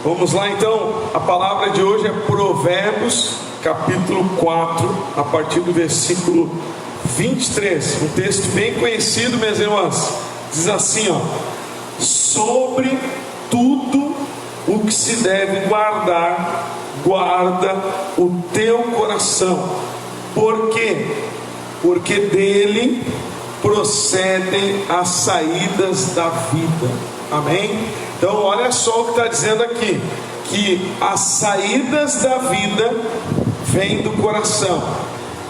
Vamos lá então, a palavra de hoje é Provérbios, capítulo 4, a partir do versículo 23, um texto bem conhecido, minhas irmãs. Diz assim, ó: sobre tudo o que se deve guardar, guarda o teu coração. Por quê? Porque dele procedem as saídas da vida. Amém? Então olha só o que está dizendo aqui, que as saídas da vida vêm do coração.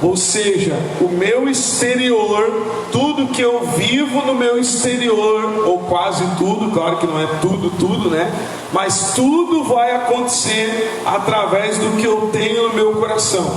Ou seja, o meu exterior, tudo que eu vivo no meu exterior, ou quase tudo, claro que não é tudo, né? Mas tudo vai acontecer através do que eu tenho no meu coração.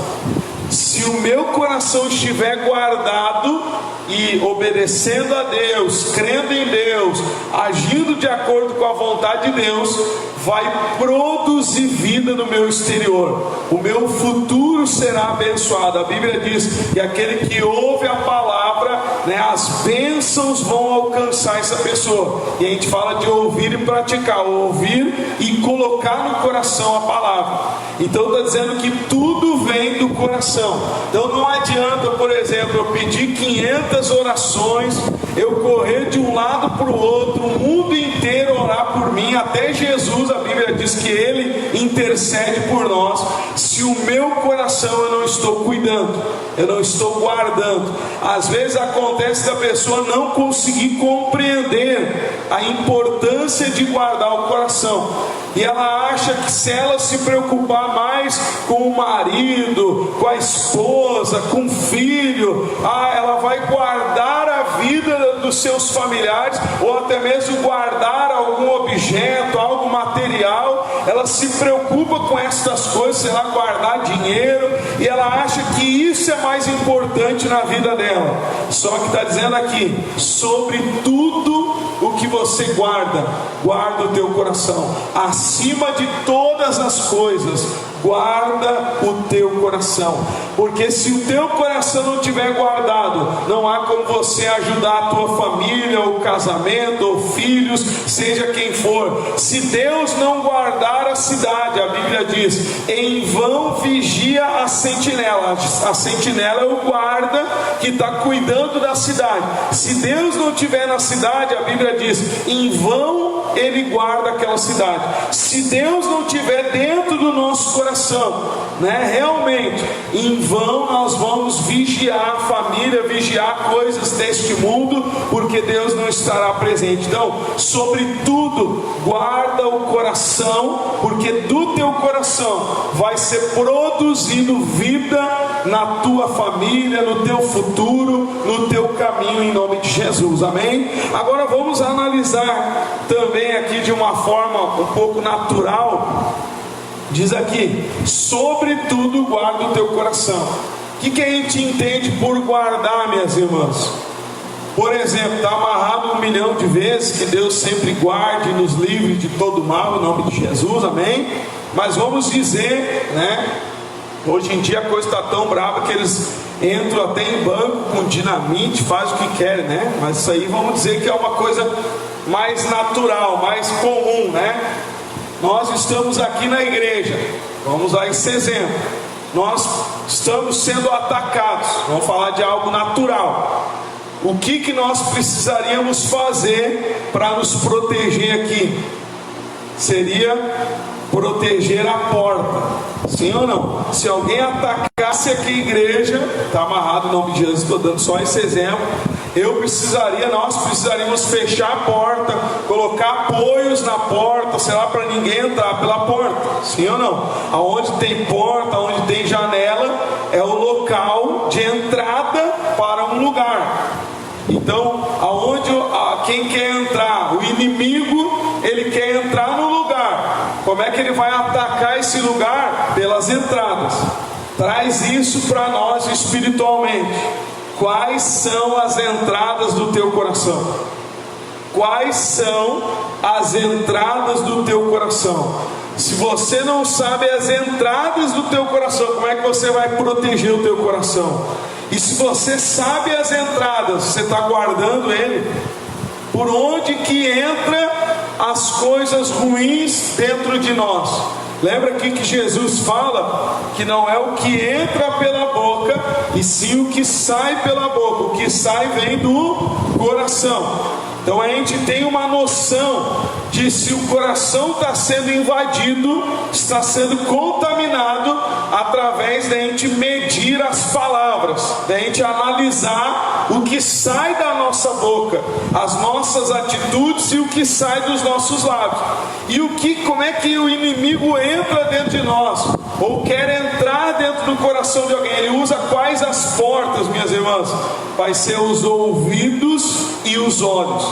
Se o meu coração estiver guardado e obedecendo a Deus, crendo em Deus, agindo de acordo com a vontade de Deus, vai produzir vida no meu exterior. O meu futuro será abençoado. A Bíblia diz que aquele que ouve a palavra, né, as bênçãos vão alcançar essa pessoa. E a gente fala de ouvir e praticar, ouvir e colocar no coração a palavra. Então está dizendo que tudo vem do coração. Então não adianta, por exemplo, eu pedir 500 orações, eu correr de um lado para o outro, o mundo inteiro orar por mim, até Jesus, a Bíblia diz que Ele intercede por nós, se o meu coração eu não estou cuidando, eu não estou guardando. Às vezes acontece da pessoa não conseguir compreender a importância de guardar o coração, e ela acha que se ela se preocupar mais com o marido, com a esposa, com o filho, ela vai guardar a vida dos seus familiares, ou até mesmo guardar algum objeto, algo material. Ela se preocupa com essas coisas, sei lá, guardar dinheiro, e ela acha que isso é mais importante na vida dela. Só que está dizendo aqui, sobre tudo o que você guarda, guarda o teu coração. Acima de todas as coisas, guarda o teu coração, porque se o teu coração não estiver guardado, não há como você ajudar a tua família, ou casamento, ou filhos, seja quem for. Se Deus não guardar a cidade, a Bíblia diz, em vão vigia a sentinela. A sentinela é o guarda que está cuidando da cidade. Se Deus não estiver na cidade, a Bíblia diz, em vão Ele guarda aquela cidade. Se Deus não estiver dentro do nosso coração, né, realmente, em vão nós vamos vigiar a família, vigiar coisas deste mundo, porque Deus não estará presente. Então, sobretudo, guarda o coração, porque do teu coração vai ser produzido vida na tua família, no teu futuro, no teu caminho, em nome de Jesus, amém? Agora vamos analisar também aqui de uma forma um pouco natural. Diz aqui, sobretudo guarda o teu coração. O que a gente entende por guardar, minhas irmãs? Por exemplo, está amarrado 1 milhão de vezes, que Deus sempre guarde e nos livre de todo mal, em nome de Jesus, amém? Mas vamos dizer, né, hoje em dia a coisa está tão brava que eles entram até em banco com dinamite, faz o que querem, né? Mas isso aí vamos dizer que é uma coisa mais natural, mais comum, né? Nós estamos aqui na igreja, vamos usar esse exemplo, nós estamos sendo atacados, vamos falar de algo natural. O que nós precisaríamos fazer para nos proteger aqui? Seria proteger a porta, sim ou não? Se alguém atacasse aqui a igreja, está amarrado em nome de Jesus, estou dando só esse exemplo. Nós precisaríamos fechar a porta, colocar apoios na porta, sei lá, para ninguém entrar pela porta, sim ou não? Aonde tem porta, onde tem janela, é o local de entrada para um lugar. Então, quem quer entrar, o inimigo, ele quer entrar no lugar. Como é que ele vai atacar esse lugar? Pelas entradas. Traz isso para nós espiritualmente. Quais são as entradas do teu coração? Quais são as entradas do teu coração? Se você não sabe as entradas do teu coração, como é que você vai proteger o teu coração? E se você sabe as entradas, você está guardando ele? Por onde que entra as coisas ruins dentro de nós. Lembra aqui que Jesus fala que não é o que entra pela boca, e sim o que sai pela boca. O que sai vem do coração. Então a gente tem uma noção de se o coração está sendo invadido, está sendo contaminado, através da gente medir as palavras, da gente analisar o que sai da nossa boca, as nossas atitudes e o que sai dos nossos lábios. E como é que o inimigo entra dentro de nós, ou quer entrar dentro do coração de alguém? Ele usa quais as portas, minhas irmãs? Vai ser os ouvidos e os olhos.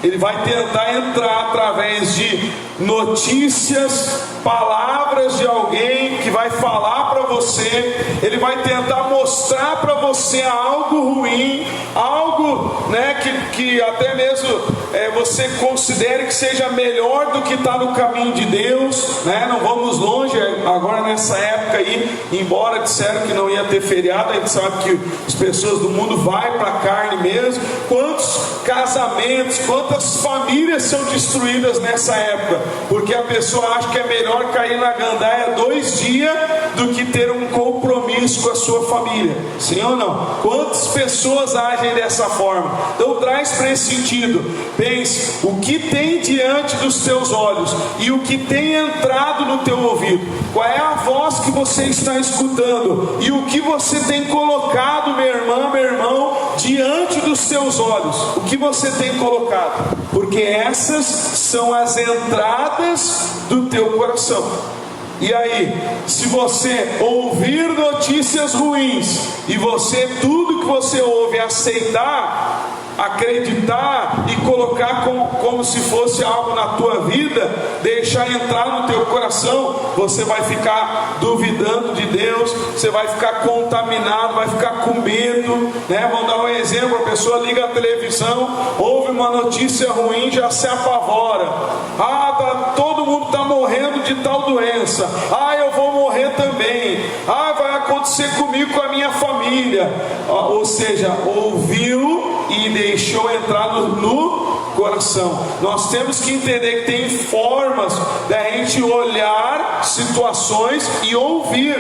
Ele vai tentar entrar através de notícias, palavras de alguém que vai falar para você. Ele vai tentar mostrar para você algo ruim, algo, né, que até mesmo você considere que seja melhor do que está no caminho de Deus, né? Não vamos longe agora nessa época aí, embora disseram que não ia ter feriado, a gente sabe que as pessoas do mundo vão para a carne mesmo. Quantos casamentos, quantas famílias são destruídas nessa época, porque a pessoa acha que é melhor cair na gandaia 2 dias do que ter um compromisso com a sua família. Sim ou não? Quantas pessoas agem dessa forma? Então traz para esse sentido. Pense, o que tem diante dos teus olhos e o que tem entrado no teu ouvido. Qual é a voz que você está escutando e o que você tem colocado, minha irmã, meu irmão, diante dos teus olhos. O que você tem colocado? Porque essas são as entradas do teu coração. E aí, se você ouvir notícias ruins e você, tudo que você ouve, aceitar, acreditar e colocar como se fosse algo na tua vida, deixar entrar no teu coração, você vai ficar duvidando de Deus, você vai ficar contaminado, vai ficar com medo, né? Vamos dar um exemplo: a pessoa liga a televisão, ouve uma notícia ruim, já se apavora. Todo mundo está morrendo de tal doença. Eu vou morrer também. Vai acontecer comigo, com a minha família. Ou seja, ouviu e deixou entrar no coração. Nós temos que entender que tem formas da gente olhar situações e ouvir,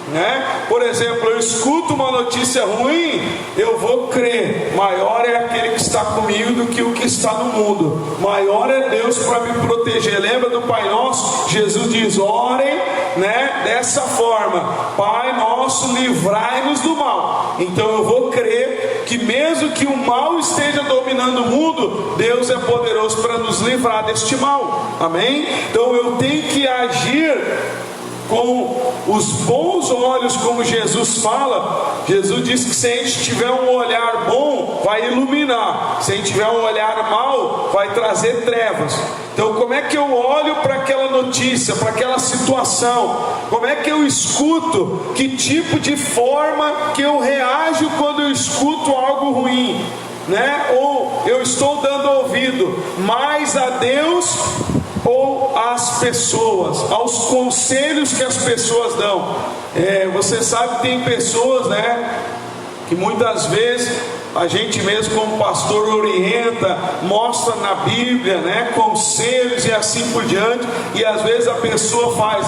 né? Por exemplo, eu escuto uma notícia ruim, eu vou crer, maior é aquele que está comigo do que o que está no mundo, maior é Deus para me proteger. Lembra do Pai Nosso? Jesus diz: orem, né, dessa forma: Pai Nosso, livrai-nos do mal. Então eu vou crer que mesmo que o mal esteja dominando o mundo, Deus é poderoso para nos livrar deste mal. Amém? Então eu tenho que agir com os bons olhos, como Jesus fala. Jesus disse que se a gente tiver um olhar bom, vai iluminar; se a gente tiver um olhar mau, vai trazer trevas. Então como é que eu olho para aquela notícia, para aquela situação? Como é que eu escuto? Que tipo de forma que eu reajo quando eu escuto algo ruim, né? Ou eu estou dando ouvido mais a Deus ou às pessoas, aos conselhos que as pessoas dão? Você sabe que tem pessoas, né, que muitas vezes a gente mesmo como pastor orienta, mostra na Bíblia, né, conselhos e assim por diante, e às vezes a pessoa faz: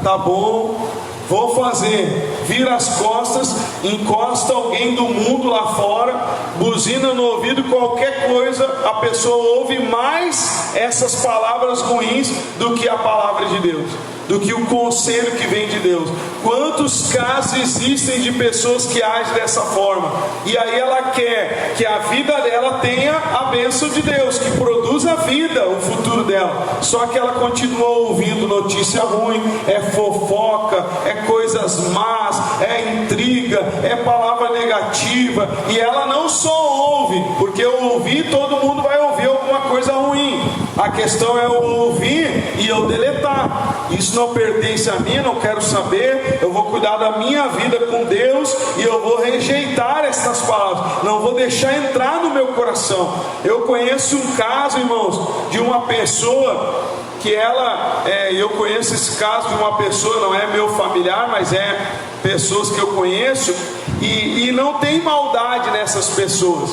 tá bom, vou fazer, vira as costas, encosta alguém do mundo lá fora, buzina no ouvido, qualquer coisa, a pessoa ouve mais essas palavras ruins do que a palavra de Deus, do que o conselho que vem de Deus. Quantos casos existem de pessoas que agem dessa forma, e aí ela quer que a vida dela tenha a bênção de Deus, que produza a vida, o futuro dela, só que ela continua ouvindo notícia ruim, é fofoca, é coisas más, é intriga, é palavra negativa, e ela não só ouve, porque eu ouvi, todo mundo vai ouvir alguma coisa ruim. A questão é eu ouvir e eu deletar. Isso não pertence a mim, não quero saber. Eu vou cuidar da minha vida com Deus e eu vou rejeitar estas palavras, não vou deixar entrar no meu coração. Eu conheço um caso, irmãos, de uma pessoa que eu conheço esse caso de uma pessoa, não é meu familiar, mas é pessoas que eu conheço, e não tem maldade nessas pessoas.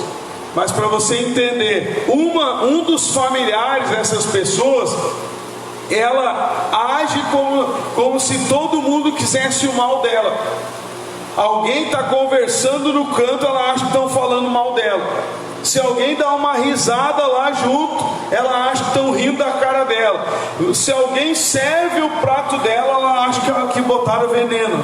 Mas para você entender, um dos familiares dessas pessoas, ela age como se todo mundo quisesse o mal dela. Alguém está conversando no canto, ela acha que estão falando mal dela. Se alguém dá uma risada lá junto, ela acha que estão rindo da cara dela. Se alguém serve o prato dela, ela acha que botaram veneno.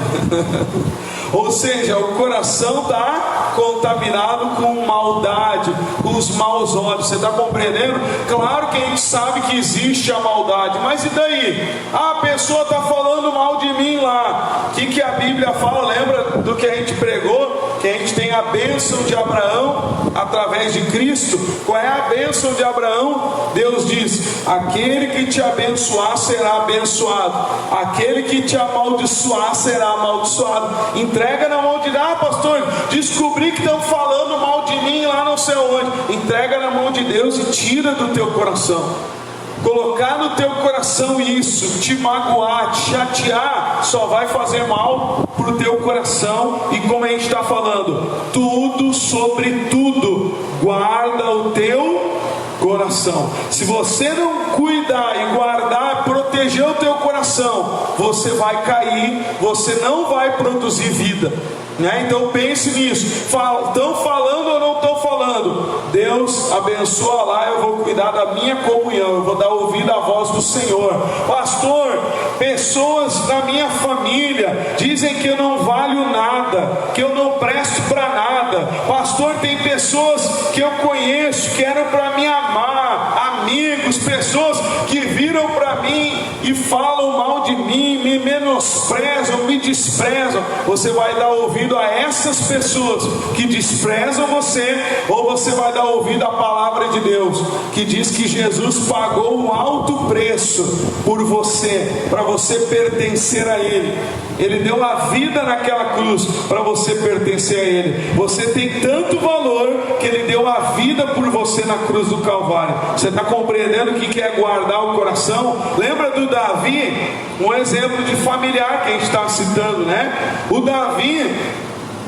Ou seja, o coração está contaminado com maldade, com os maus olhos. Você está compreendendo? Claro que a gente sabe que existe a maldade, mas e daí? A pessoa está falando mal de mim lá. O que a Bíblia fala? Lembra do que a gente pregou? Que a gente tem a bênção de Abraão através de Cristo. Qual é a bênção de Abraão? Deus diz: aquele que te abençoar será abençoado, aquele que te amaldiçoar será amaldiçoado. Entrega na mão de Deus. Pastor, descobri que estão falando mal de mim lá não sei onde. Entrega na mão de Deus e tira do teu coração. Colocar no teu coração isso, te magoar, te chatear, só vai fazer mal para o teu coração. E como a gente está falando, tudo sobre tudo, guarda o teu coração. Se você não cuidar e guardar, proteger o teu coração, você vai cair, você não vai produzir vida, né? Então pense nisso. Estão falando ou não estão falando? Deus abençoa lá, eu vou cuidar da minha comunhão, eu vou dar ouvido à voz do Senhor. Pastor, pessoas da minha família dizem que eu não valho nada, que eu não presto para nada. Pastor, tem pessoas que eu conheço que eram para me amar, amigos, pessoas que viram para mim e falam mal de mim, me menosprezam, me desprezam. Você vai dar ouvido a essas pessoas que desprezam você, ou você vai dar ouvido à palavra de Deus, que diz que Jesus pagou um alto preço por você, para você pertencer a Ele. Ele deu a vida naquela cruz para você pertencer a Ele. Você tem tanto valor que Ele deu a vida por você na cruz do Calvário. Você está compreendendo o que é guardar o coração? Lembra do Davi? Um exemplo de familiar que a gente está citando, né? O Davi,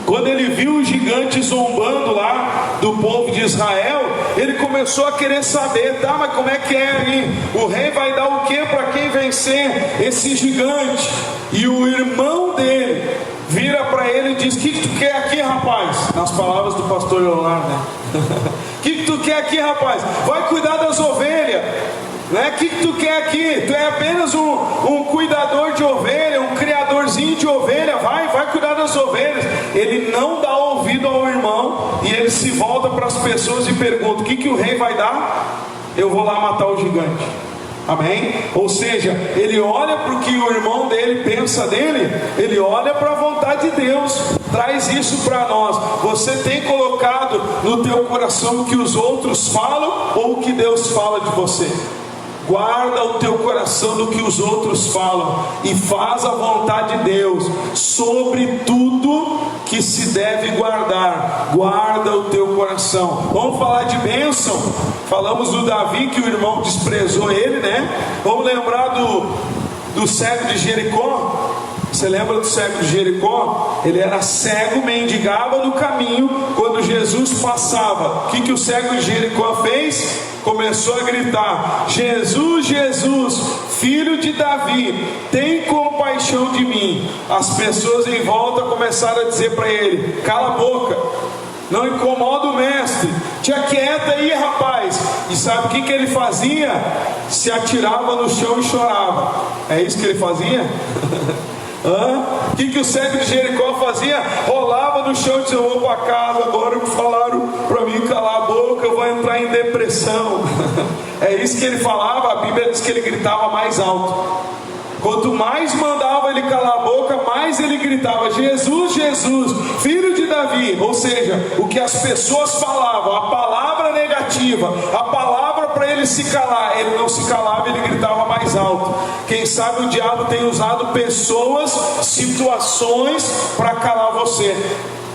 quando ele viu o gigante zombando lá do povo de Israel, ele começou a querer saber, tá, mas como é que é aí? O rei vai dar o que para quem vencer esse gigante? E o irmão dele vira para ele e diz: o que tu quer aqui, rapaz? Nas palavras do pastor Leonardo, né? O que tu quer aqui, rapaz? Vai cuidar das ovelhas, né? O que tu quer aqui? Tu é apenas um cuidador de ovelha, um criadorzinho de ovelha. Vai cuidar das ovelhas. Ele não dá ouvido ao irmão e ele se volta para as pessoas e pergunta: o que o rei vai dar? Eu vou lá matar o gigante. Amém? Ou seja, ele olha para o que o irmão dele pensa dele, ele olha para a vontade de Deus. Traz isso para nós. Você tem colocado no teu coração o que os outros falam ou o que Deus fala de você? Guarda o teu coração do que os outros falam e faz a vontade de Deus sobre tudo que se deve guardar. Guarda o teu coração. Vamos falar de bênção. Falamos do Davi, que o irmão desprezou ele, né? Vamos lembrar do cego de Jericó. Você lembra do cego de Jericó? Ele era cego, mendigava no caminho. Quando Jesus passava, o que o cego de Jericó fez? Começou a gritar: Jesus, Jesus, filho de Davi, tem compaixão de mim. As pessoas em volta começaram a dizer para ele: cala a boca, não incomoda o mestre, te aquieta aí, rapaz. E sabe o que ele fazia? Se atirava no chão e chorava. É isso que ele fazia? O que o cego de Jericó fazia? Rolava no chão e dizia: eu vou para casa, agora falaram para mim calar a boca, eu vou entrar em depressão. É isso que ele falava. A Bíblia diz que ele gritava mais alto. Quanto mais mandava ele calar a boca, mais ele gritava: Jesus, Jesus, filho de Davi. Ou seja, o que as pessoas falavam, a palavra negativa, a palavra para ele se calar, ele não se calava, ele gritava mais alto. Quem sabe o diabo tem usado pessoas, situações para calar você.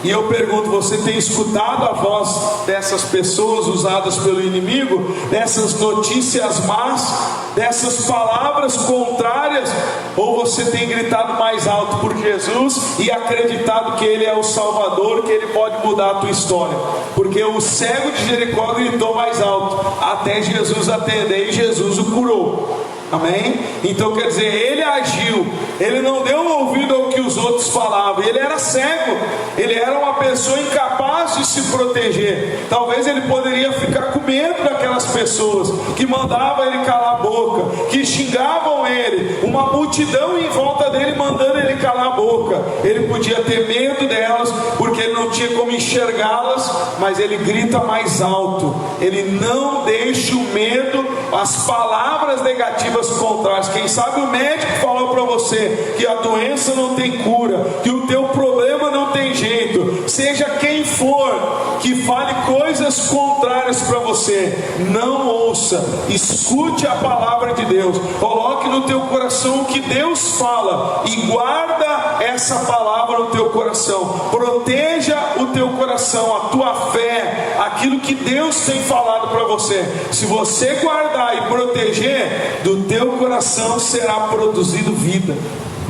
E eu pergunto: você tem escutado a voz dessas pessoas usadas pelo inimigo? Dessas notícias más? dessas palavras contrárias, ou você tem gritado mais alto por Jesus e acreditado que Ele é o Salvador, que Ele pode mudar a tua história? Porque o cego de Jericó gritou mais alto, até Jesus atender, e Jesus o curou. Amém? Então quer dizer, ele agiu, ele não deu ouvido ao que os outros falavam, ele era cego, ele era uma pessoa incapaz de se proteger. Talvez ele poderia ficar com medo daquelas pessoas que mandavam ele calar a boca, que xingavam ele, uma multidão em volta dele mandando ele calar a boca. Ele podia ter medo delas, porque ele não tinha como enxergá-las, mas ele grita mais alto, ele não deixa o medo, as palavras negativas contrárias. Quem sabe o médico falou para você que a doença não tem cura, que o teu problema não tem jeito, seja quem for que fale coisas contrárias para você, não ouça, escute a palavra de Deus, coloque no teu coração o que Deus fala e guarda essa palavra no teu coração, proteja o teu coração, a tua fé, aquilo que Deus tem falado para você. Se você guardar e proteger, do teu coração será produzido vida,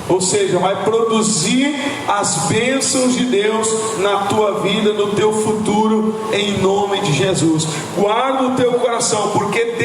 ou seja, vai produzir as bênçãos de Deus na tua vida, no teu futuro, em nome de Jesus. Guarda o teu coração, porque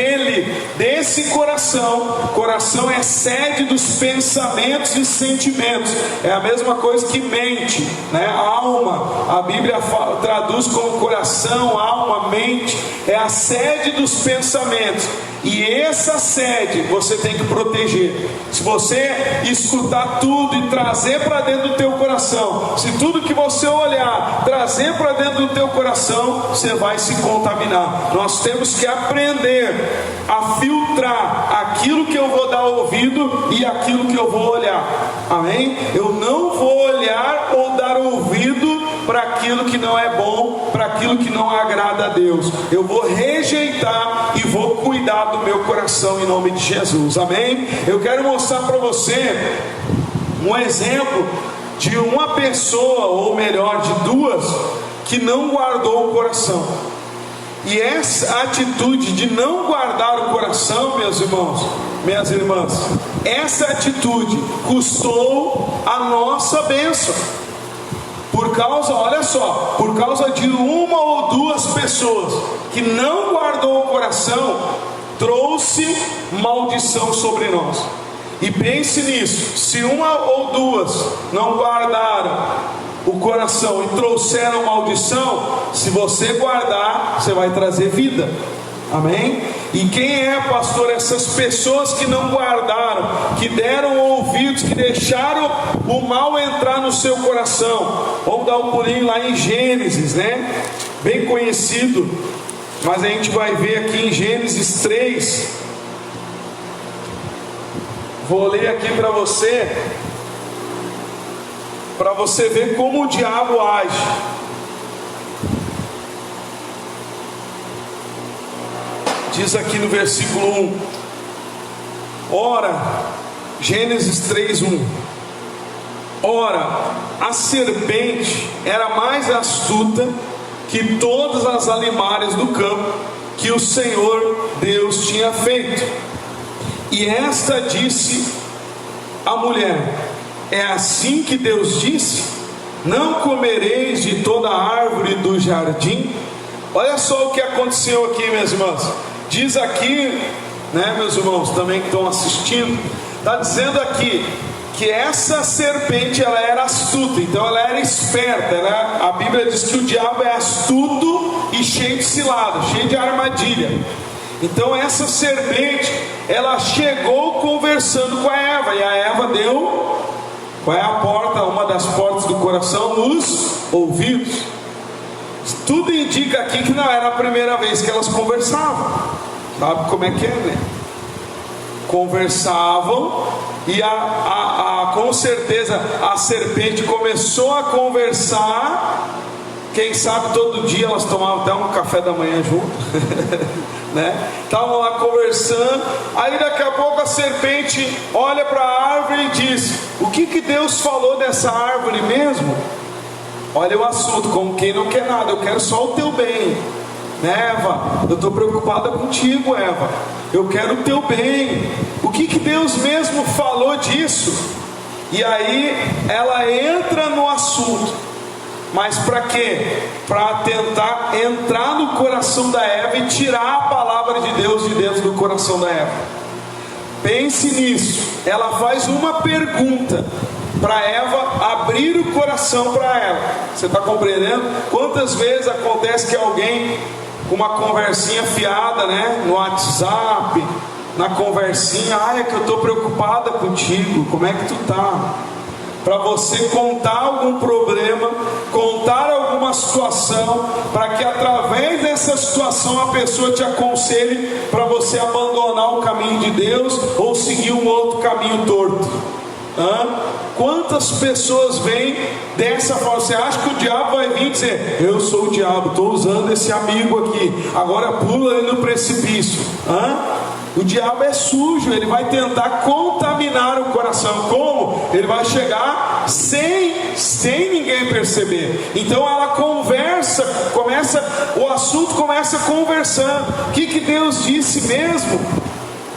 desse coração é sede dos pensamentos e sentimentos. É a mesma coisa que mente, né? A alma, a Bíblia traduz como coração, alma, mente, é a sede dos pensamentos. E essa sede você tem que proteger. Se você escutar tudo e trazer para dentro do teu coração, se tudo que você olhar trazer para dentro do teu coração, você vai se contaminar. Nós temos que aprender a filtrar aquilo que eu vou dar ouvido e aquilo que eu vou olhar. Amém? Eu não vou olhar ou dar ouvido para aquilo que não é bom, para aquilo que não agrada a Deus. Eu vou rejeitar e vou cuidar do meu coração em nome de Jesus. Amém? Eu quero mostrar para você um exemplo de uma pessoa, ou melhor, de duas, que não guardou o coração. E essa atitude de não guardar o coração, meus irmãos, minhas irmãs, essa atitude custou a nossa bênção. Por causa, olha só, por causa de uma ou duas pessoas que não guardou o coração, trouxe maldição sobre nós. E pense nisso, se uma ou duas não guardaram o coração e trouxeram maldição, se você guardar, você vai trazer vida. Amém? E quem é, pastor? Essas pessoas que não guardaram, que deram ouvidos, que deixaram o mal entrar no seu coração. Vamos dar um pulinho lá em Gênesis, né? Bem conhecido, mas a gente vai ver aqui em Gênesis 3. Vou ler aqui para você ver como o diabo age. Diz aqui no versículo 1: ora, Gênesis 3:1, ora, a serpente era mais astuta que todas as animais do campo que o Senhor Deus tinha feito. E esta disse à mulher: é assim que Deus disse: não comereis de toda árvore do jardim? Olha só o que aconteceu aqui, minhas irmãs. Diz aqui, né, meus irmãos também que estão assistindo, está dizendo aqui que essa serpente, ela era astuta, então ela era esperta, a Bíblia diz que o diabo é astuto e cheio de cilada, cheio de armadilha. Então essa serpente, ela chegou conversando com a Eva, e a Eva deu, qual é a porta, uma das portas do coração? Os ouvidos. Tudo indica aqui que não era a primeira vez que elas conversavam. Sabe como é que é, né? Conversavam, e com certeza a serpente começou a conversar. Quem sabe todo dia elas tomavam até um café da manhã junto, né? Estavam lá conversando. Aí daqui a pouco a serpente olha para a árvore e diz: o que Deus falou dessa árvore mesmo? Olha o assunto, como quem não quer nada, eu quero só o teu bem. Eva, eu estou preocupada contigo, Eva, eu quero o teu bem. O que Deus mesmo falou disso? E aí ela entra no assunto, mas para quê? Para tentar entrar no coração da Eva e tirar a palavra de Deus de dentro do coração da Eva. Pense nisso. Ela faz uma pergunta para Eva abrir o coração para ela. Você está compreendendo? Quantas vezes acontece que alguém com uma conversinha fiada, né, no WhatsApp, na conversinha, é que eu estou preocupada contigo, como é que tu tá? Para você contar algum problema, contar alguma situação, para que através dessa situação a pessoa te aconselhe para você abandonar o caminho de Deus ou seguir um outro caminho torto. Quantas pessoas vêm dessa forma? Você acha que o diabo vai vir dizer: eu sou o diabo, estou usando esse amigo aqui, agora pula ele no precipício? O diabo é sujo, ele vai tentar contaminar o coração. Como? Ele vai chegar sem ninguém perceber. Então ela conversa, o assunto começa conversando. O que Deus disse mesmo?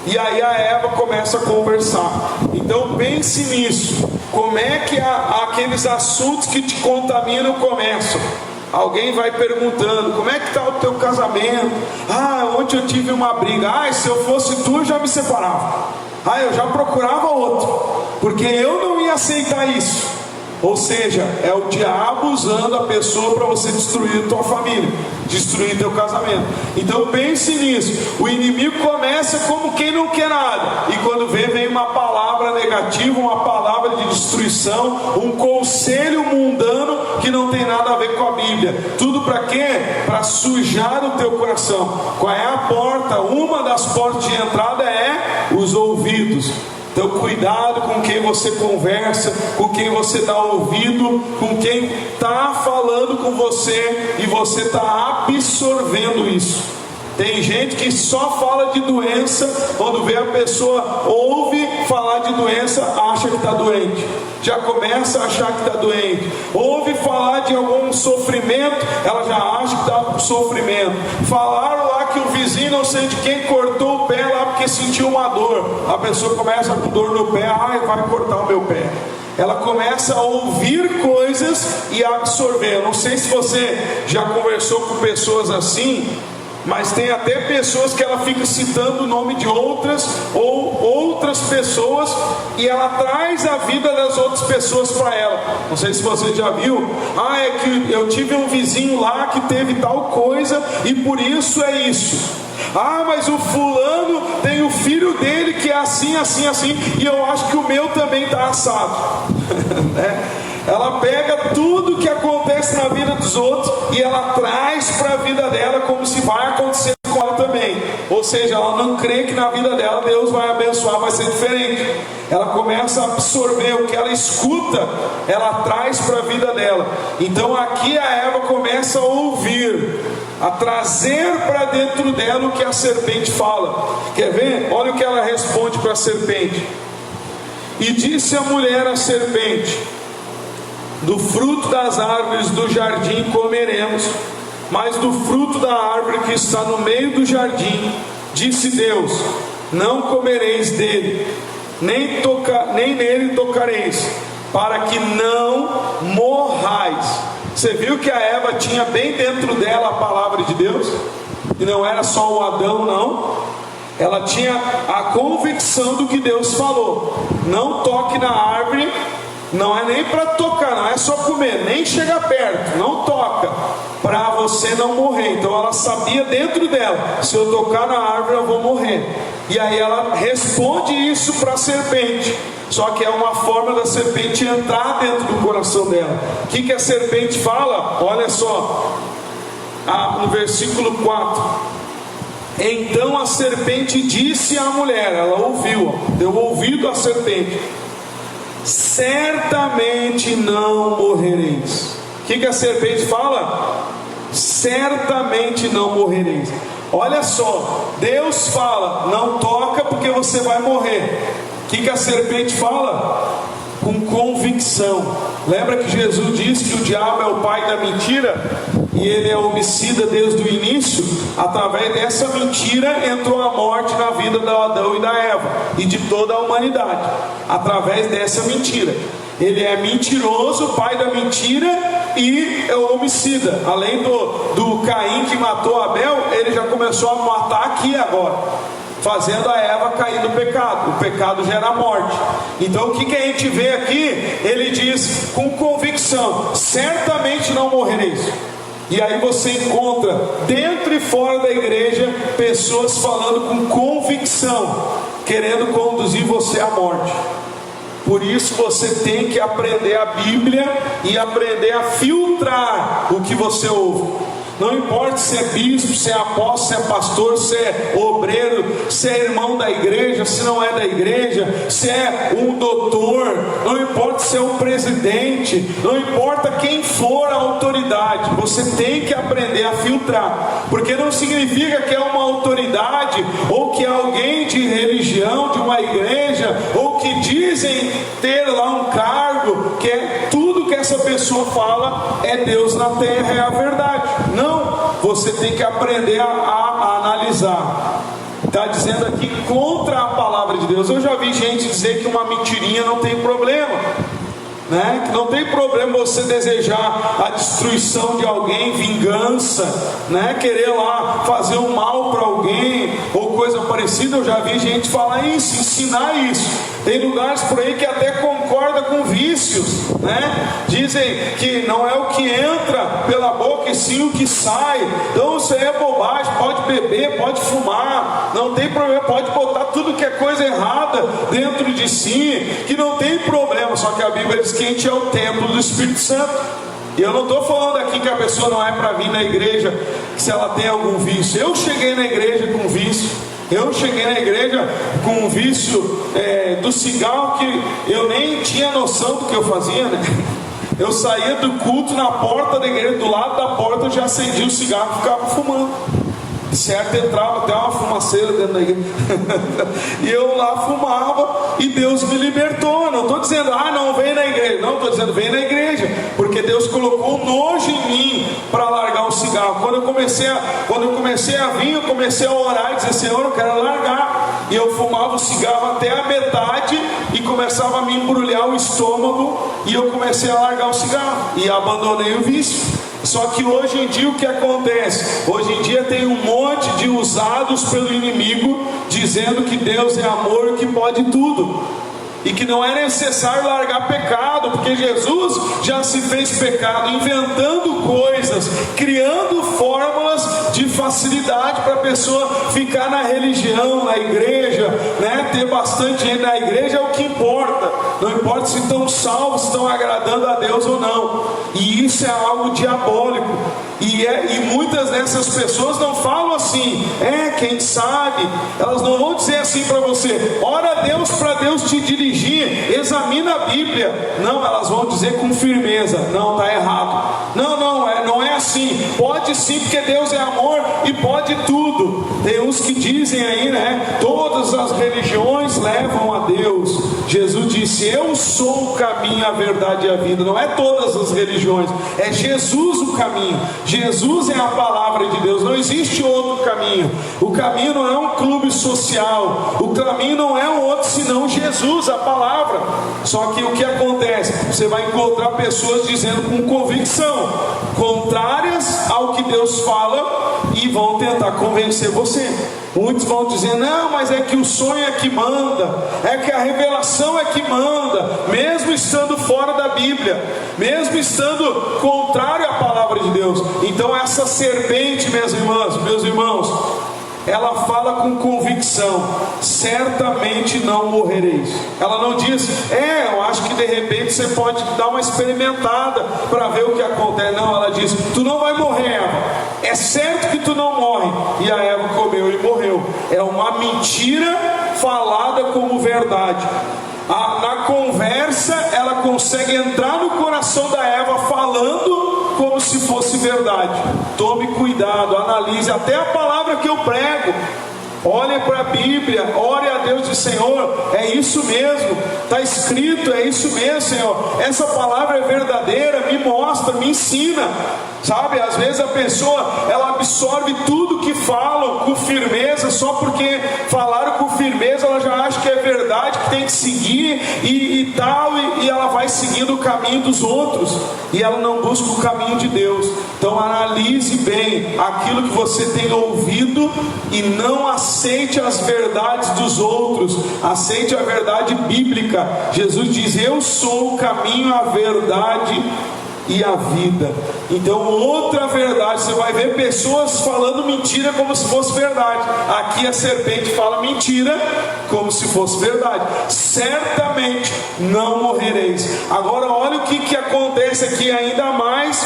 E aí a Eva começa a conversar. Então pense nisso. Como é que aqueles assuntos que te contaminam começam? Alguém vai perguntando: como é que está o teu casamento? Ontem eu tive uma briga. Se eu fosse tu eu já me separava. Eu já procurava outro, porque eu não ia aceitar isso. Ou seja, é o diabo usando a pessoa para você destruir a tua família, destruir teu casamento. Então pense nisso. O inimigo começa como quem não quer nada, e quando vem uma palavra negativa, uma palavra de destruição, um conselho mundano que não tem nada a ver com a Bíblia. Tudo para quê? Para sujar o teu coração. Qual é a porta? Uma das portas de entrada é os ouvidos. Então cuidado com quem você conversa, com quem você dá ouvido, com quem está falando com você e você está absorvendo isso. Tem gente que só fala de doença, quando vê a pessoa, ouve falar de doença, acha que está doente, já começa a achar que está doente. Ouve falar de algum sofrimento, ela já acha que está com sofrimento. Falaram lá que o vizinho não sei de quem cortou o pé lá porque sentiu uma dor, a pessoa começa com dor no pé, vai cortar o meu pé. Ela começa a ouvir coisas e a absorver. Eu não sei se você já conversou com pessoas assim, mas tem até pessoas que ela fica citando o nome de outras pessoas, e ela traz a vida das outras pessoas para ela. Não sei se você já viu. É que eu tive um vizinho lá que teve tal coisa e por isso é isso. Mas o fulano tem o filho dele que é assim, assim, assim, e eu acho que o meu também está assado. Ela pega tudo que acontece na vida dos outros e ela traz para a vida dela como se vai acontecer com ela também. Ou seja, ela não crê que na vida dela Deus vai abençoar, vai ser diferente. Ela começa a absorver o que ela escuta, ela traz para a vida dela. Então aqui a Eva começa a ouvir, a trazer para dentro dela o que a serpente fala. Quer ver? Olha o que ela responde para a serpente. E disse a mulher à serpente: do fruto das árvores do jardim comeremos, mas do fruto da árvore que está no meio do jardim, disse Deus: não comereis dele, nem nele tocareis, para que não morrais. Você viu que a Eva tinha bem dentro dela a palavra de Deus? E não era só o Adão, não. Ela tinha a convicção do que Deus falou. Não toque na árvore. Não é nem para tocar, não é só comer, nem chegar perto, não toca, para você não morrer. Então ela sabia dentro dela: se eu tocar na árvore eu vou morrer. E aí ela responde isso para a serpente. Só que é uma forma da serpente entrar dentro do coração dela. O que a serpente fala? Olha só, no versículo 4: então a serpente disse à mulher, ela ouviu, deu ouvido à serpente: certamente não morrereis. O que a serpente fala? Certamente não morrereis. Olha só, Deus fala: não toca porque você vai morrer. O que a serpente fala? Com convicção. Lembra que Jesus disse que o diabo é o pai da mentira? e ele é homicida desde o início, através dessa mentira entrou a morte na vida de Adão e da Eva e de toda a humanidade, através dessa mentira. Ele é mentiroso, pai da mentira, e é o homicida. Além do Caim que matou Abel, ele já começou a matar aqui agora, fazendo a Eva cair no pecado. O pecado gera morte. Então o que a gente vê aqui? Ele diz com convicção: certamente não morrereis. E aí você encontra dentro e fora da igreja pessoas falando com convicção, querendo conduzir você à morte. Por isso você tem que aprender a Bíblia e aprender a filtrar o que você ouve. Não importa se é bispo, se é apóstolo, se é pastor, se é obreiro, se é irmão da igreja, se não é da igreja, se é um doutor, não importa se é um presidente, não importa quem for a autoridade, você tem que aprender a filtrar, porque não significa que é uma autoridade, ou que é alguém de religião, de uma igreja, ou que dizem ter lá um cargo, que é tudo que essa pessoa fala é Deus na terra, é a verdade. Não, você tem que aprender a analisar. Está dizendo aqui contra a palavra de Deus. Eu já vi gente dizer que uma mentirinha não tem problema, né? Que não tem problema você desejar a destruição de alguém, vingança, né? Querer lá fazer um mal para alguém ou coisa parecida. Eu já vi gente falar isso, ensinar isso. Tem lugares por aí que até concorda com vícios, né? Dizem que não é o que entra pela boca e sim o que sai. Então isso aí é bobagem. Pode beber, pode fumar, não tem problema. Pode botar tudo que é coisa errada dentro de si, que não tem problema. Só que a Bíblia diz que a gente é o templo do Espírito Santo. E eu não estou falando aqui que a pessoa não é para vir na igreja se ela tem algum vício. Eu cheguei na igreja com vício. Eu cheguei na igreja com um vício do cigarro que eu nem tinha noção do que eu fazia, né? Eu saía do culto na porta da igreja, do lado da porta eu já acendia o cigarro e ficava fumando. Certo, entrava até uma fumaceira dentro da igreja e eu lá fumava e Deus me libertou. Não estou dizendo, não vem na igreja. Não, estou dizendo, vem na igreja, porque Deus colocou um nojo em mim para largar o cigarro. Quando eu comecei a vir, eu comecei a orar e dizer: Senhor, eu quero largar. E eu fumava o cigarro até a metade e começava a me embrulhar o estômago, e eu comecei a largar o cigarro e abandonei o vício. Só que hoje em dia o que acontece? Hoje em dia tem um monte de usados pelo inimigo dizendo que Deus é amor e que pode tudo, e que não é necessário largar pecado, porque Jesus já se fez pecado, inventando coisas, criando fórmulas de facilidade para a pessoa ficar na religião, na igreja, né? Ter bastante gente na igreja é o que importa. Não importa se estão salvos, se estão agradando a Deus ou não. E isso é algo diabólico. E muitas dessas pessoas não falam assim, quem sabe, elas não vão dizer assim para você: ora a Deus para Deus te dirigir, examina a Bíblia. Não, elas vão dizer com firmeza: não, está errado. Não é assim. Pode sim, porque Deus é amor e pode tudo. Tem uns que dizem aí, né? Todas as religiões levam a Deus. Jesus disse: eu sou o caminho, a verdade e a vida. Não é todas as religiões, é Jesus o caminho. Jesus é a palavra de Deus. Não existe outro caminho. O caminho não é um clube social. O caminho não é um outro senão Jesus, a palavra. Só que o que acontece? Você vai encontrar pessoas dizendo com convicção contrárias ao que Deus fala e vão tentar convencer você. Muitos vão dizer: não, mas é que o sonho é que manda, é que a revelação é que manda, mesmo estando fora da Bíblia, mesmo estando contrário à palavra de Deus. Então essa serpente, minhas irmãs, meus irmãos, ela fala com convicção: certamente não morrereis. Ela não diz: eu acho que de repente você pode dar uma experimentada para ver o que acontece. Não, ela diz: tu não vai morrer, Eva. É certo que tu não morre. E a Eva comeu e morreu. É uma mentira falada como verdade. Na conversa ela consegue entrar no coração da Eva falando como se fosse verdade. Tome cuidado, analise até a palavra que eu prego. Olhe para a Bíblia, ore a Deus e diz: Senhor, é isso mesmo, está escrito, é isso mesmo, Senhor, essa palavra é verdadeira, me mostra, me ensina. Sabe, às vezes a pessoa, ela absorve tudo que falam com firmeza, só porque falaram com firmeza, ela já acha que é verdade, que tem que seguir e tal, e ela vai seguindo o caminho dos outros, e ela não busca o caminho de Deus. Então analise bem aquilo que você tem ouvido e não aceite as verdades dos outros, aceite a verdade bíblica. Jesus diz: eu sou o caminho, a verdade e a vida. Então, outra verdade, você vai ver pessoas falando mentira como se fosse verdade. Aqui a serpente fala mentira como se fosse verdade. Certamente não morrereis. Agora olha o que acontece aqui ainda mais,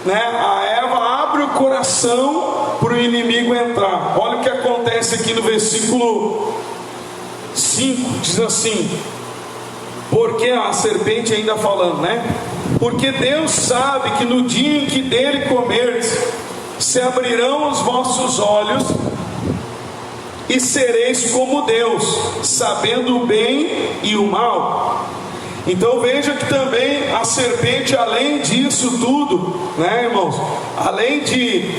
né? A Eva abre o coração para o inimigo entrar. Olha o que acontece aqui no versículo 5, diz assim: porque a serpente ainda falando, né? Porque Deus sabe que no dia em que dele comerdes, se abrirão os vossos olhos e sereis como Deus, sabendo o bem e o mal. Então veja que também a serpente, além disso tudo, né, irmãos, além de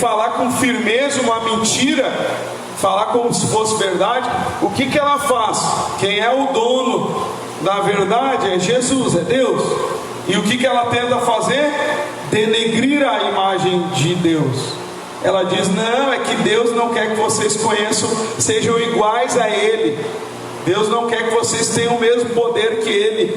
falar com firmeza uma mentira, falar como se fosse verdade, o que ela faz? Quem é o dono da verdade é Jesus, é Deus. E o que ela tenta fazer? Denegrir a imagem de Deus. Ela diz: não, é que Deus não quer que vocês conheçam, sejam iguais a Ele. Deus não quer que vocês tenham o mesmo poder que Ele,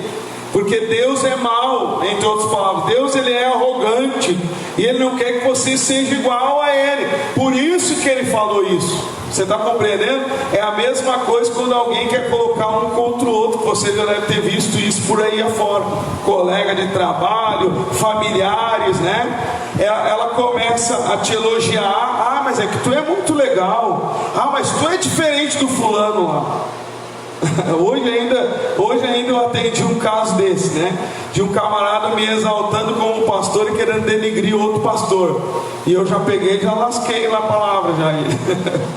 porque Deus é mau. Entre outras palavras, Deus, ele é arrogante, e Ele não quer que você seja igual a Ele. Por isso que Ele falou isso. Você está compreendendo? É a mesma coisa quando alguém quer colocar um contra o outro. Você já deve ter visto isso por aí afora. Colega de trabalho, familiares, né? Ela começa a te elogiar: ah, mas é que tu é muito legal. Ah, mas tu é diferente do fulano lá. Hoje ainda eu atendi um caso desse, né? De um camarada me exaltando como pastor e querendo denegrir outro pastor. E eu já peguei e já lasquei na palavra já ele,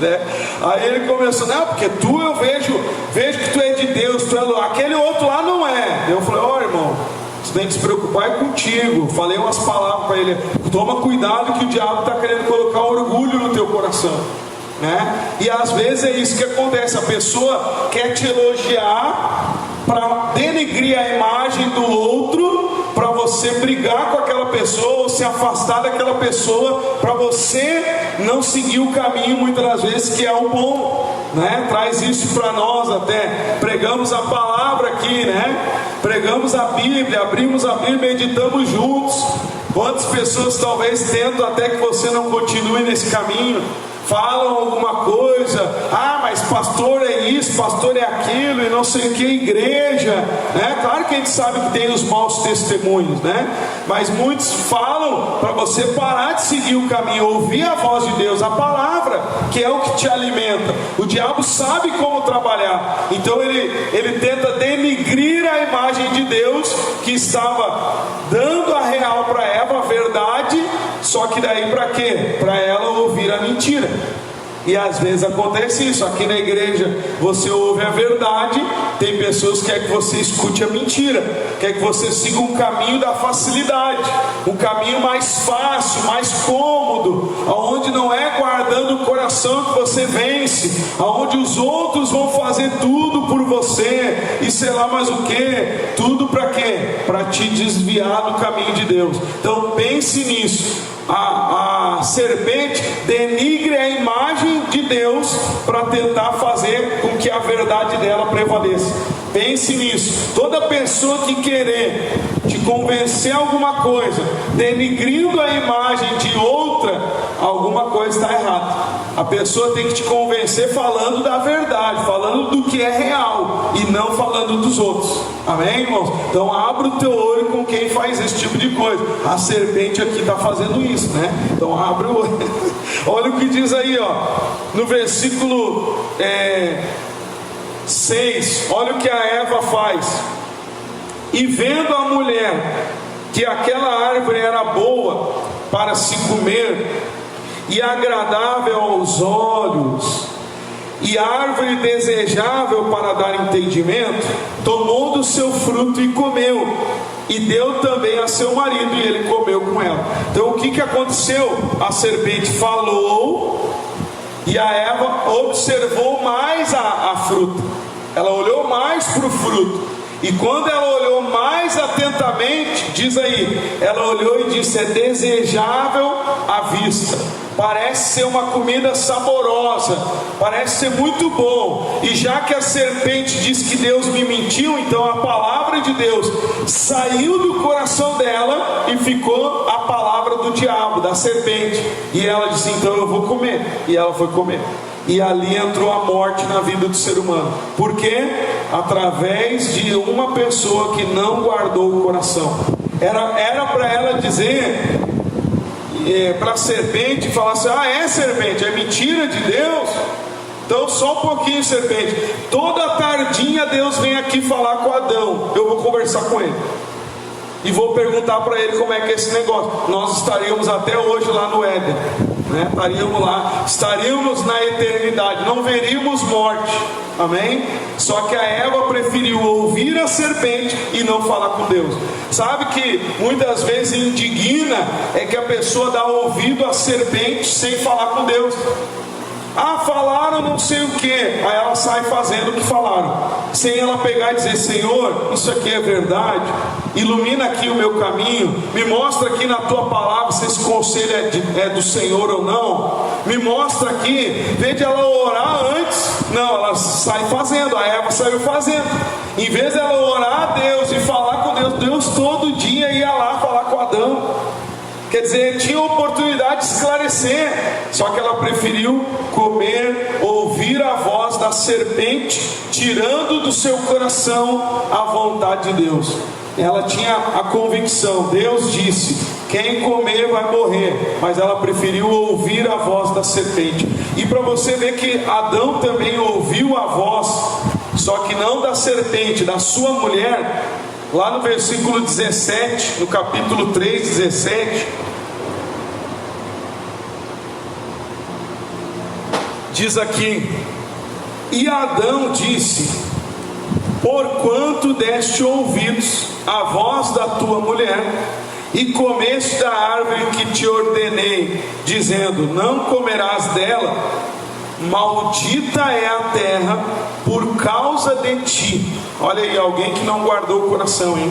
né? Aí ele começou: não, porque tu, eu vejo que tu é de Deus, tu é, aquele outro lá não é. Eu falei: ó, irmão, você tem que se preocupar contigo. Falei umas palavras para ele: toma cuidado que o diabo está querendo colocar orgulho no teu coração, né? E às vezes é isso que acontece. A pessoa quer te elogiar para denegrir a imagem do outro, para você brigar com aquela pessoa ou se afastar daquela pessoa, para você não seguir o caminho, muitas das vezes, que é o bom, né? Traz isso para nós. Até pregamos a palavra aqui, né? Pregamos a Bíblia, abrimos a Bíblia, meditamos juntos. Quantas pessoas talvez tentam até que você não continue nesse caminho, falam alguma coisa: ah, mas pastor é isso, pastor é aquilo, e não sei o que, igreja, né? Claro que a gente sabe que tem os maus testemunhos, né? Mas muitos falam para você parar de seguir o caminho, ouvir a voz de Deus, a palavra, que é o que te alimenta. O diabo sabe como trabalhar, então ele tenta denegrir a imagem de Deus, que estava dando a real para Eva, a verdade. Só que daí para quê? Para ela ouvir a mentira. E às vezes acontece isso. Aqui na igreja você ouve a verdade, tem pessoas que querem que você escute a mentira, quer que você siga um caminho da facilidade, um caminho mais fácil, mais cômodo, aonde não é guardando o coração que você vence, aonde os outros vão fazer tudo por você e sei lá mais o que. Tudo para quê? Para te desviar do caminho de Deus. Então pense nisso. A serpente denigre a imagem de Deus para tentar fazer com que a verdade dela prevaleça. Pense nisso. Toda pessoa que querer te convencer alguma coisa, denigrindo a imagem de outra, alguma coisa está errada. A pessoa tem que te convencer falando da verdade, falando do que é real e não falando dos outros. Amém, irmãos? Então abra o teu olho com quem faz esse tipo de coisa. A serpente aqui está fazendo isso, né? Então abre o olho. Olha o que diz aí, ó, no versículo 6. Olha o que a Eva faz: e vendo a mulher que aquela árvore era boa para se comer e agradável aos olhos, e a árvore desejável para dar entendimento, tomou do seu fruto e comeu, e deu também a seu marido, e ele comeu com ela. Então o que aconteceu? A serpente falou, e a Eva observou mais a fruta, ela olhou mais para o fruto. E quando ela olhou mais atentamente, diz aí, ela olhou e disse: é desejável à vista, parece ser uma comida saborosa, parece ser muito bom. E já que a serpente diz que Deus me mentiu, então a palavra de Deus saiu do coração dela e ficou a palavra do diabo, da serpente. E ela disse: então eu vou comer. E ela foi comer. E ali entrou a morte na vida do ser humano. Por quê? Através de uma pessoa que não guardou o coração. Era para ela dizer, para a serpente, falar assim: ah, é serpente, é mentira de Deus? Então só um pouquinho, serpente. Toda tardinha Deus vem aqui falar com Adão. Eu vou conversar com ele e vou perguntar para ele como é que é esse negócio. Nós estaríamos até hoje lá no Éden, né? Estaríamos lá, estaríamos na eternidade, não veríamos morte, amém? Só que a Eva preferiu ouvir a serpente e não falar com Deus. Sabe que muitas vezes indigna é que a pessoa dá ouvido à serpente sem falar com Deus. Ah, falaram não sei o que, aí ela sai fazendo o que falaram, sem ela pegar e dizer: Senhor, isso aqui é verdade, ilumina aqui o meu caminho, me mostra aqui na tua palavra se esse conselho é do Senhor ou não, me mostra aqui. Em vez de ela orar antes, não, ela sai fazendo. A Eva saiu fazendo, em vez de ela orar a Deus e falar com Deus, Deus todo dia ia lá falar com Adão. Quer dizer, tinha oportunidade de esclarecer, só que ela preferiu comer, ouvir a voz da serpente, tirando do seu coração a vontade de Deus. Ela tinha a convicção, Deus disse: quem comer vai morrer, mas ela preferiu ouvir a voz da serpente. E para você ver que Adão também ouviu a voz, só que não da serpente, da sua mulher. Lá no versículo 17, no capítulo 3, 17, diz aqui: e Adão disse: porquanto deste ouvidos à voz da tua mulher, e comeste da árvore que te ordenei, dizendo: não comerás dela, maldita é a terra por causa de ti. Olha aí, alguém que não guardou o coração, hein?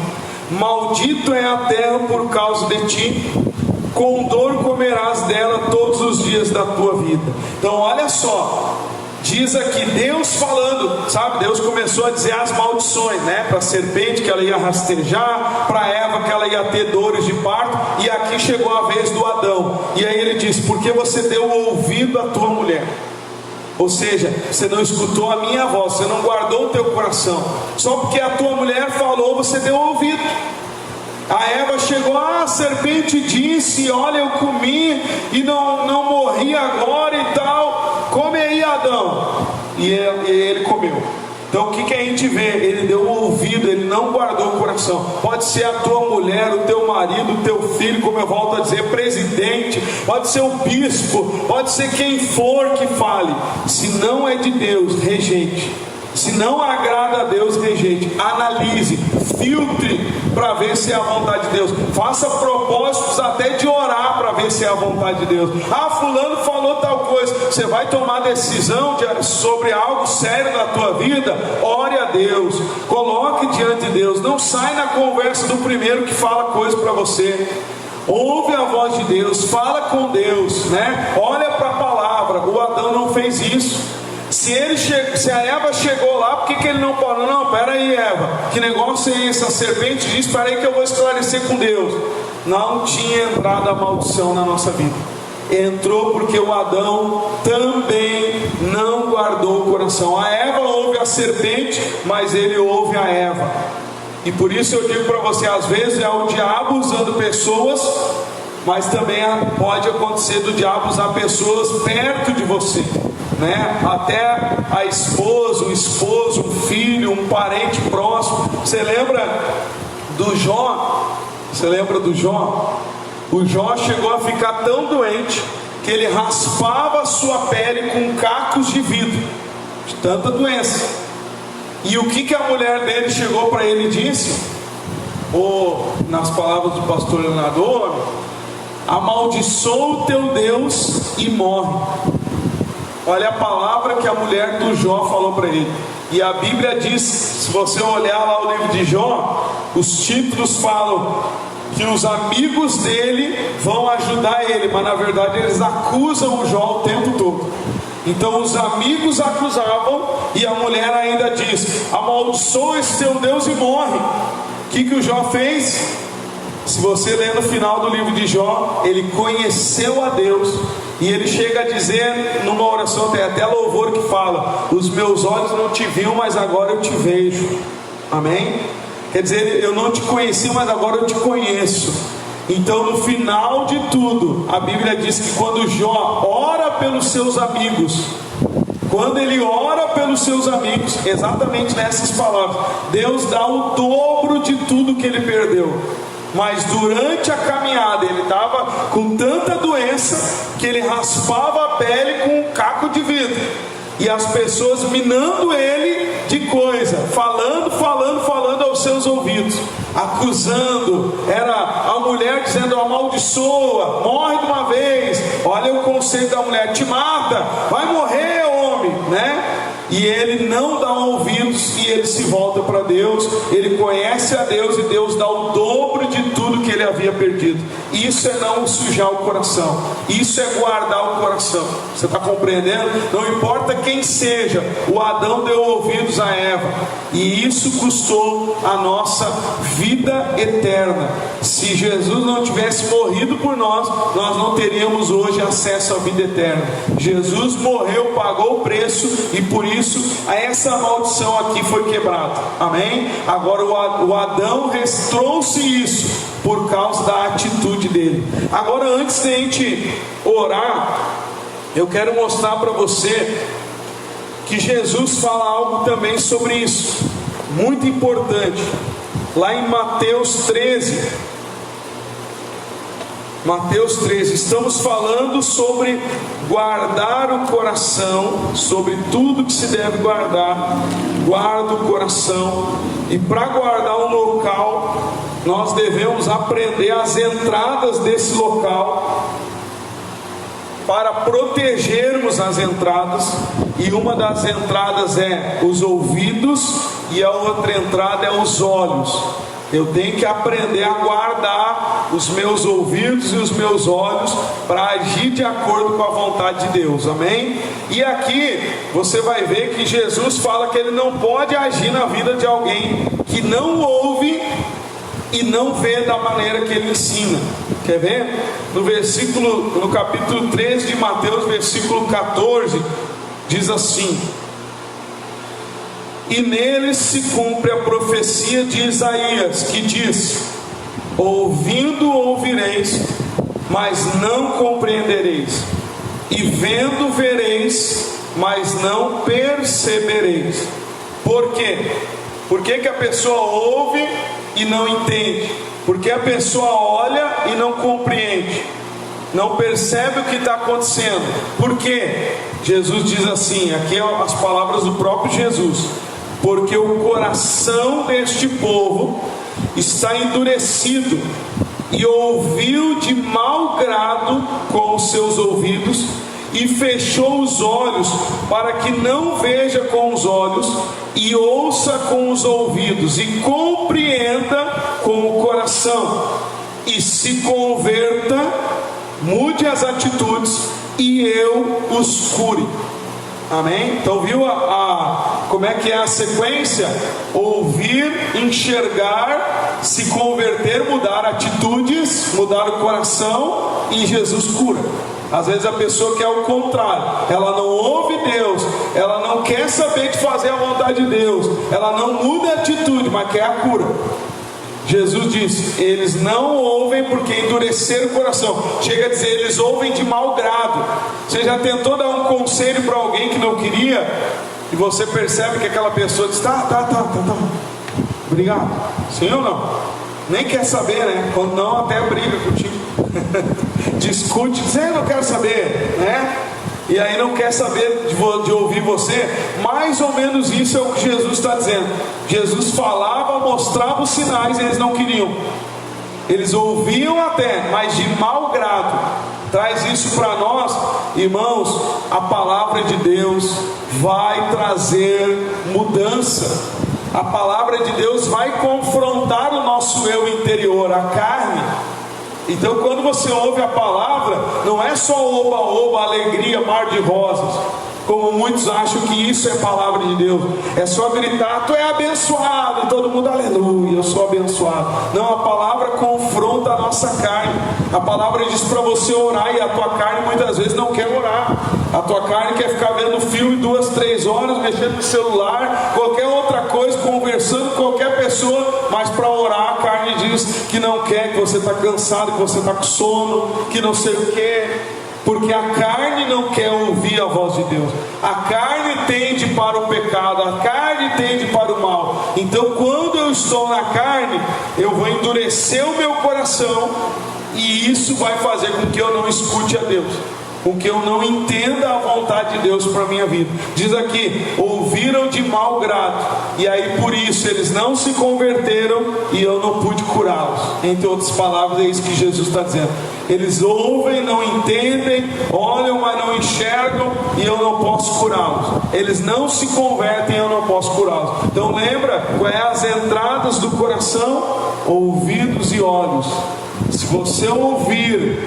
Maldito é a terra por causa de ti, com dor comerás dela todos os dias da tua vida. Então olha só, diz aqui Deus falando, sabe? Deus começou a dizer as maldições, né? Para a serpente que ela ia rastejar, para Eva que ela ia ter dores de parto, e aqui chegou a vez do Adão. E aí ele disse: porque você deu ouvido à tua mulher. Ou seja, você não escutou a minha voz, você não guardou o teu coração. Só porque a tua mulher falou, você deu ouvido. A Eva chegou: a serpente disse, olha, eu comi e não morri agora e tal, come aí, Adão. E ele comeu. Então o que a gente vê? Ele deu ouvido, ele não guardou o coração. Pode ser a tua mulher, o teu marido, o teu filho, como eu volto a dizer, presidente, pode ser o bispo, pode ser quem for que fale. Se não é de Deus, rejeite. Se não agrada a Deus, rejeite. Analise, filtre para ver se é a vontade de Deus. Faça propósitos até de orar para ver se é a vontade de Deus. Ah, fulano falou tal coisa. Você vai tomar decisão sobre algo sério na tua vida? Ore a Deus, coloque diante de Deus. Não sai na conversa do primeiro que fala coisa para você. Ouve a voz de Deus, fala com Deus, né? Olha para a palavra. O Adão não fez isso. Se a Eva chegou lá, por que ele não parou? Não, pera aí, Eva, que negócio é esse? A serpente diz: espera aí que eu vou esclarecer com Deus. Não tinha entrado a maldição na nossa vida. Entrou porque o Adão também não guardou o coração. A Eva ouve a serpente, mas ele ouve a Eva. E por isso eu digo para você, às vezes é o diabo usando pessoas, mas também pode acontecer do diabo usar pessoas perto de você, né? Até a esposa, o esposo, um filho, um parente próximo. Você lembra do Jó? Você lembra do Jó? O Jó chegou a ficar tão doente que ele raspava a sua pele com cacos de vidro. de tanta doença. E o que a mulher dele chegou para ele e disse? Ou nas palavras do pastor Leonardo: amaldiçoa o teu Deus e morre. Olha a palavra que a mulher do Jó falou para ele. E a Bíblia diz, se você olhar lá o livro de Jó, os títulos falam que os amigos dele vão ajudar ele, mas na verdade eles acusam o Jó o tempo todo. Então os amigos acusavam, e a mulher ainda diz: amaldiçoa esse teu Deus e morre. O que o Jó fez? Se você ler no final do livro de Jó, ele conheceu a Deus, e ele chega a dizer numa oração, tem até louvor que fala: os meus olhos não te viam, mas agora eu te vejo. Amém? Quer dizer, eu não te conheci, mas agora eu te conheço. Então no final de tudo, a Bíblia diz que quando Jó ora pelos seus amigos, quando ele ora pelos seus amigos, exatamente nessas palavras, Deus dá o dobro de tudo que ele perdeu. Mas durante a caminhada ele estava com tanta doença que ele raspava a pele com um caco de vidro, e as pessoas minando ele de coisa, falando aos seus ouvidos, acusando. Era a mulher dizendo: amaldiçoa, morre de uma vez. Olha o conceito da mulher: te mata, vai morrer, homem, né? E ele não dá ouvidos, e ele se volta para Deus. Ele conhece a Deus, e Deus dá o dobro de tudo que ele havia perdido. Isso é não sujar o coração, isso é guardar o coração. Você está compreendendo? Não importa quem seja, o Adão deu ouvidos a Eva, e isso custou a nossa vida eterna. Se Jesus não tivesse morrido por nós, nós não teríamos hoje acesso à vida eterna. Jesus morreu, pagou o preço, e por isso essa maldição aqui foi quebrada. Amém? Agora o Adão trouxe isso por causa da atitude dele. Agora, antes de a gente orar, eu quero mostrar para você que Jesus fala algo também sobre isso, muito importante. Lá em Mateus 13, estamos falando sobre guardar o coração, sobre tudo que se deve guardar. Guarda o coração, e para guardar um local, nós devemos aprender as entradas desse local, para protegermos as entradas. E uma das entradas é os ouvidos, e a outra entrada é os olhos. Eu tenho que aprender a guardar os meus ouvidos e os meus olhos para agir de acordo com a vontade de Deus. Amém? E aqui você vai ver que Jesus fala que ele não pode agir na vida de alguém que não ouve e não vê da maneira que ele ensina. Quer ver? No capítulo 13 de Mateus, versículo 14, diz assim: e neles se cumpre a profecia de Isaías, que diz: ouvindo ouvireis, mas não compreendereis, e vendo vereis, mas não percebereis. Por quê? Por que a pessoa ouve e não entende? Porque a pessoa olha e não compreende, não percebe o que está acontecendo. Por quê? Jesus diz assim, aqui é as palavras do próprio Jesus: porque o coração deste povo está endurecido, e ouviu de mau grado com os seus ouvidos, e fechou os olhos, para que não veja com os olhos, e ouça com os ouvidos, e compreenda com o coração, e se converta, mude as atitudes, e eu os cure. Amém? Então viu como é que é a sequência? Ouvir, enxergar, se converter, mudar atitudes, mudar o coração, e Jesus cura. Às vezes a pessoa quer o contrário, ela não ouve Deus, ela não quer saber de fazer a vontade de Deus, ela não muda a atitude, mas quer a cura. Jesus disse: eles não ouvem porque endureceram o coração. Chega a dizer, eles ouvem de mau grado. Você já tentou dar um conselho para alguém que não queria, e você percebe que aquela pessoa diz: tá, obrigado, sim ou não? Nem quer saber, né? Quando não, até briga contigo. Discute, diz: eu não quero saber, né? E aí não quer saber de ouvir você. Mais ou menos isso é o que Jesus está dizendo. Jesus falava, mostrava os sinais, eles não queriam. Eles ouviam até, mas de mau grado. Traz isso para nós, irmãos. A palavra de Deus vai trazer mudança. A palavra de Deus vai confrontar o nosso eu interior, a carne. Então quando você ouve a palavra, não é só oba-oba, alegria, mar de rosas, como muitos acham que isso é palavra de Deus. É só gritar, tu é abençoado, e todo mundo, aleluia, eu sou abençoado. Não, a palavra confronta a nossa carne. A palavra diz para você orar, e a tua carne muitas vezes não quer orar. A tua carne quer ficar vendo filme 2, 3 horas, mexendo no celular, qualquer outra coisa, conversando com qualquer pessoa, mas para orar a carne diz que não quer, que você está cansado, que você está com sono, que não sei o que. Porque a carne não quer ouvir a voz de Deus. A carne tende para o pecado, a carne tende para o mal. Então quando eu estou na carne, eu vou endurecer o meu coração, e isso vai fazer com que eu não escute a Deus, com que eu não entenda a vontade de Deus para a minha vida. Diz aqui, ouviram de mau grado, e aí por isso eles não se converteram, e eu não pude curá-los. Entre outras palavras, é isso que Jesus está dizendo. Eles ouvem, não entendem, olham, mas não enxergam, e eu não posso curá-los. Eles não se convertem, eu não posso curá-los. Então lembra, quais são as entradas do coração? Ouvidos e olhos. Se você ouvir,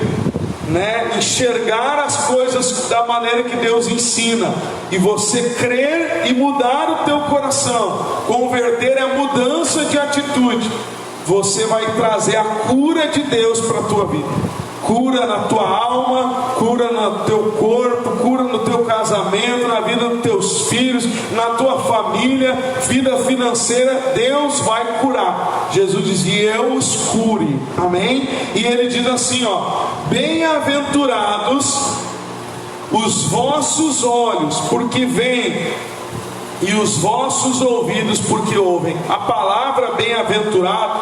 enxergar as coisas da maneira que Deus ensina, e você crer e mudar o teu coração, converter é mudança de atitude, você vai trazer a cura de Deus para a tua vida. Cura na tua alma, cura no teu corpo, cura no teu casamento, na vida dos teus filhos, na tua família, vida financeira. Deus vai curar. Jesus dizia, eu os cure, amém? E ele diz assim, bem-aventurados os vossos olhos, porque veem, e os vossos ouvidos, porque ouvem. A palavra bem-aventurado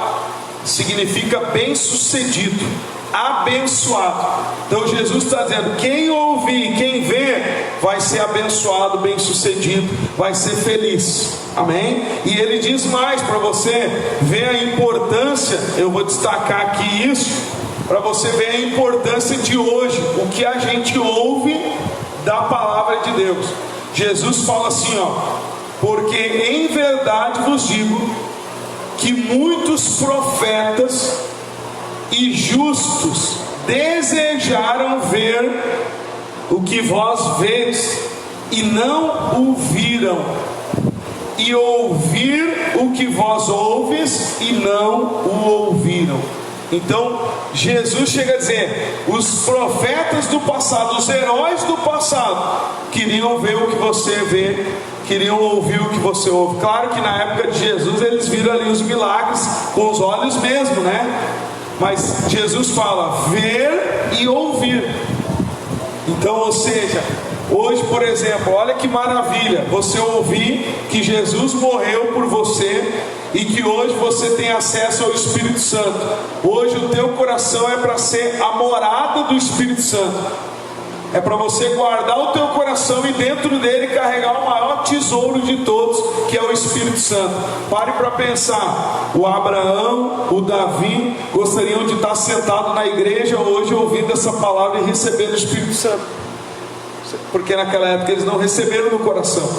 significa bem-sucedido, abençoado. Então Jesus está dizendo, quem ouvir, quem vê, vai ser abençoado, bem-sucedido, vai ser feliz, amém? E ele diz mais, para você ver a importância, eu vou destacar aqui isso, para você ver a importância de hoje, o que a gente ouve da palavra de Deus. Jesus fala assim, porque em verdade vos digo, que muitos profetas e justos desejaram ver o que vós vês e não o viram, e ouvir o que vós ouves e não o ouviram. Então Jesus chega a dizer, os profetas do passado, os heróis do passado, queriam ver o que você vê, queriam ouvir o que você ouve. Claro que na época de Jesus eles viram ali os milagres com os olhos mesmo, mas Jesus fala, ver e ouvir. Então, ou seja, hoje, por exemplo, olha que maravilha, você ouvir que Jesus morreu por você, e que hoje você tem acesso ao Espírito Santo. Hoje o teu coração é para ser a morada do Espírito Santo. É para você guardar o teu coração e dentro dele carregar o maior tesouro de todos, que é o Espírito Santo. Pare para pensar, o Abraão, o Davi gostariam de estar sentado na igreja hoje ouvindo essa palavra e recebendo o Espírito Santo, porque naquela época eles não receberam no coração,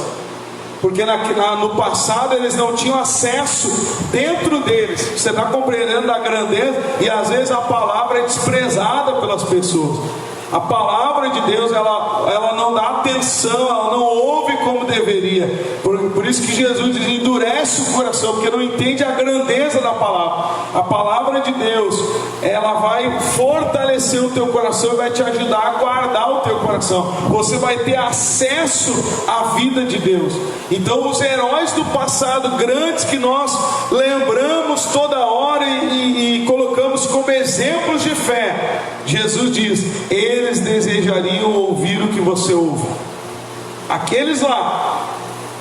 porque no passado eles não tinham acesso dentro deles. Você está compreendendo da grandeza? E às vezes a palavra é desprezada pelas pessoas. A palavra de Deus, ela não dá atenção, ela não ouve como deveria. Por isso que Jesus diz, endurece o coração, porque não entende a grandeza da palavra. A palavra de Deus, ela vai fortalecer o teu coração e vai te ajudar a guardar o teu coração. Você vai ter acesso à vida de Deus. Então os heróis do passado, grandes, que nós lembramos toda hora e colocamos como exemplos de fé, Jesus diz, eles desejariam ouvir o que você ouve. Aqueles lá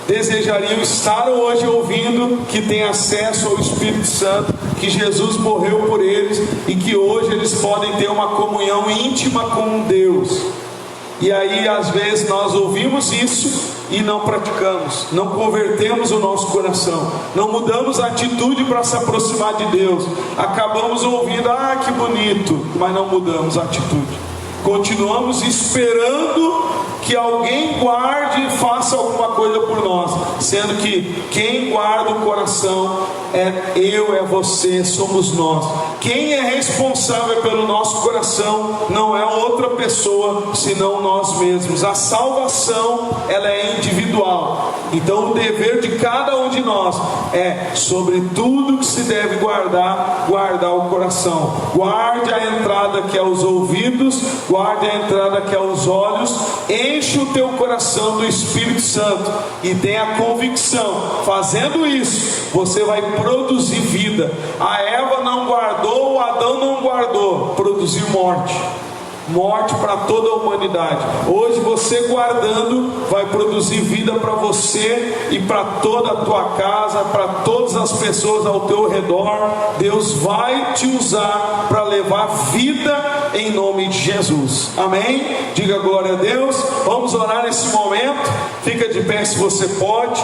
desejariam estar hoje ouvindo, que tem acesso ao Espírito Santo, que Jesus morreu por eles e que hoje eles podem ter uma comunhão íntima com Deus. E aí às vezes nós ouvimos isso, e não praticamos, não convertemos o nosso coração, não mudamos a atitude para se aproximar de Deus. Acabamos ouvindo, que bonito, mas não mudamos a atitude. Continuamos esperando que alguém guarde e faça alguma coisa por nós, sendo que quem guarda o coração é eu, é você, somos nós. Quem é responsável pelo nosso coração não é outra pessoa senão nós mesmos. A salvação, ela é individual. Então o dever de cada um de nós é, sobre tudo que se deve guardar, guardar o coração. Guarde a entrada que é os ouvidos, guarde a entrada que é os olhos. Enche o teu coração do Espírito Santo e tenha a convicção. Fazendo isso, você vai produzir vida. A Eva não guardou, o Adão não guardou, produziu morte. Morte para toda a humanidade. Hoje você guardando vai produzir vida para você e para toda a tua casa, para todas as pessoas ao teu redor. Deus vai te usar para levar vida em nome de Jesus. Amém? Diga glória a Deus. Vamos orar nesse momento. Fica de pé se você pode.